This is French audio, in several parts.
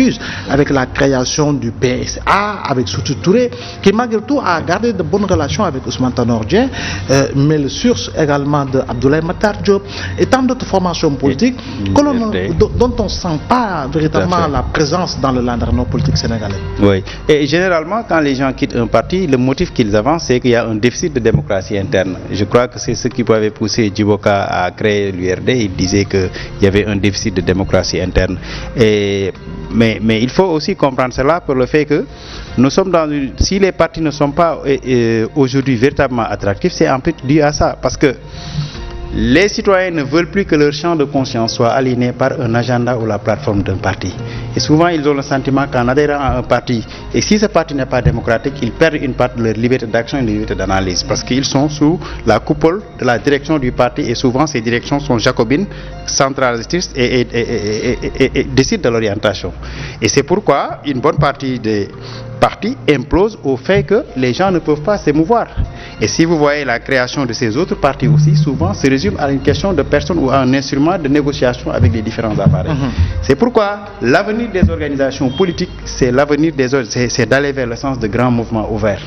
processus, avec la création du PSA, avec Soutou Touré, qui malgré tout a gardé de bonnes relations avec Ousmane Tanor Dieng, mais le source également de Abdoulaye Matar Diop et tant d'autres formations politiques dont on ne sent pas véritablement la présence dans le landerneau politique sénégalais. Oui, et généralement quand les gens quittent un parti, le motif qu'ils avancent c'est qu'il y a un déficit de démocratie interne. Je crois que c'est ce qui avait poussé Djiboka à créer l'URD. Il disait qu'il y avait un déficit de démocratie interne. Mais il faut aussi comprendre cela pour le fait que nous sommes si les partis ne sont pas aujourd'hui véritablement attractifs, c'est un peu dû à ça. Parce que les citoyens ne veulent plus que leur champ de conscience soit aligné par un agenda ou la plateforme d'un parti. Et souvent, ils ont le sentiment qu'en adhérant à un parti, et si ce parti n'est pas démocratique, ils perdent une part de leur liberté d'action et de leur liberté d'analyse. Parce qu'ils sont sous la coupole de la direction du parti et souvent ces directions sont jacobines, centralistes et décident de l'orientation. Et c'est pourquoi une bonne partie des partis implose au fait que les gens ne peuvent pas s'émouvoir. Et si vous voyez la création de ces autres partis aussi, souvent se résume à une question de personnes ou à un instrument de négociation avec les différents appareils. C'est pourquoi l'avenir des organisations politiques, c'est l'avenir c'est d'aller vers le sens de grands mouvements ouverts,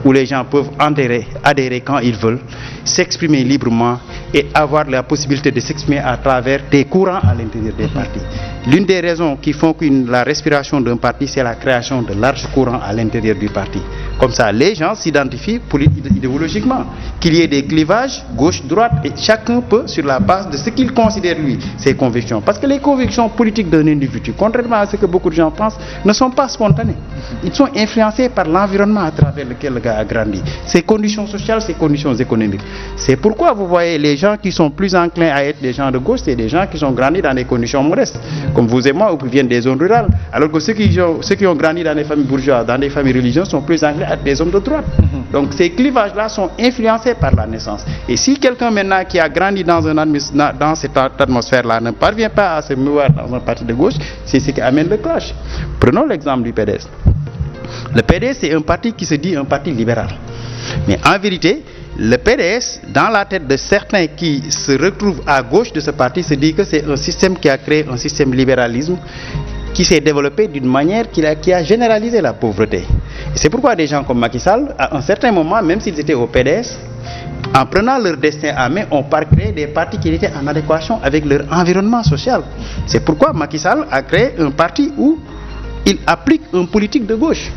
où les gens peuvent adhérer quand ils veulent, s'exprimer librement et avoir la possibilité de s'exprimer à travers des courants à l'intérieur des partis. L'une des raisons qui font que la respiration d'un parti, c'est la création de larges courants à l'intérieur du parti. Comme ça, les gens s'identifient idéologiquement, qu'il y ait des clivages gauche-droite et chacun peut, sur la base de ce qu'il considère lui, ses convictions. Parce que les convictions politiques d'un individu, contrairement à ce que beaucoup de gens pensent, ne sont pas spontanées. Ils sont influencés par l'environnement à travers lequel le gars a grandi, ses conditions sociales, ses conditions économiques. C'est pourquoi vous voyez les gens qui sont plus enclins à être des gens de gauche, c'est des gens qui sont grandis dans des conditions modestes, comme vous et moi, ou qui viennent des zones rurales. Alors que ceux qui ont grandi dans des familles bourgeoises, dans des familles religieuses, sont plus enclins à être des hommes de droite. Donc ces clivages-là sont influencés par la naissance. Et si quelqu'un maintenant qui a grandi dans cette atmosphère-là ne parvient pas à se mouvoir dans un parti de gauche, c'est ce qui amène le clash. Prenons l'exemple du PDS. Le PDS, c'est un parti qui se dit un parti libéral. Mais en vérité, le PDS, dans la tête de certains qui se retrouvent à gauche de ce parti, se dit que c'est un système qui a créé un système libéralisme qui s'est développé d'une manière qui a généralisé la pauvreté. Et c'est pourquoi des gens comme Macky Sall, à un certain moment, même s'ils étaient au PDS, en prenant leur destin à main, ont créé des partis qui étaient en adéquation avec leur environnement social. C'est pourquoi Macky Sall a créé un parti où il applique une politique de gauche.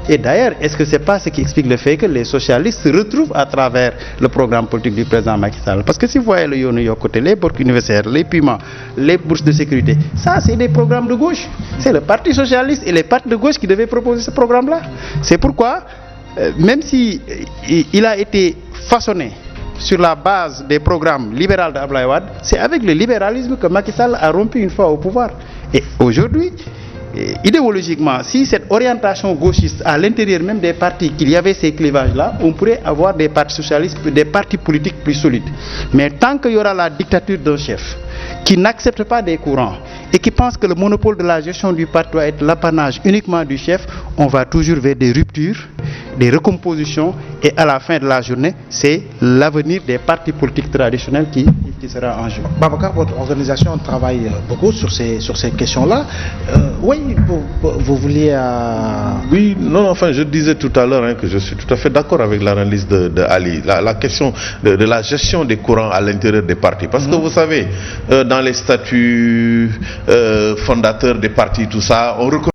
Et d'ailleurs, est-ce que ce n'est pas ce qui explique le fait que les socialistes se retrouvent à travers le programme politique du président Macky Sall? Parce que si vous voyez le Yono Yokote, les bourses universitaires, les piments, les bourses de sécurité, ça c'est des programmes de gauche. C'est le Parti socialiste et les partis de gauche qui devaient proposer ce programme-là. C'est pourquoi, même si il a été façonné sur la base des programmes libéraux d'Abdoulaye Wade, c'est avec le libéralisme que Macky Sall a rompu une fois au pouvoir. Et aujourd'hui, idéologiquement, si cette orientation gauchiste à l'intérieur même des partis, qu'il y avait ces clivages-là, on pourrait avoir des partis socialistes, des partis politiques plus solides. Mais tant qu'il y aura la dictature d'un chef qui n'accepte pas des courants et qui pense que le monopole de la gestion du parti doit être l'apanage uniquement du chef, on va toujours vers des ruptures, des recompositions et à la fin de la journée, c'est l'avenir des partis politiques traditionnels qui sera en jeu. Babacar, votre organisation travaille beaucoup sur ces questions-là. Oui, vous vouliez... Oui, non, enfin, je disais tout à l'heure que je suis tout à fait d'accord avec l'analyse de Ali. La question de la gestion des courants à l'intérieur des partis. Parce que vous savez, dans les statuts fondateurs des partis, tout ça, on reconnaît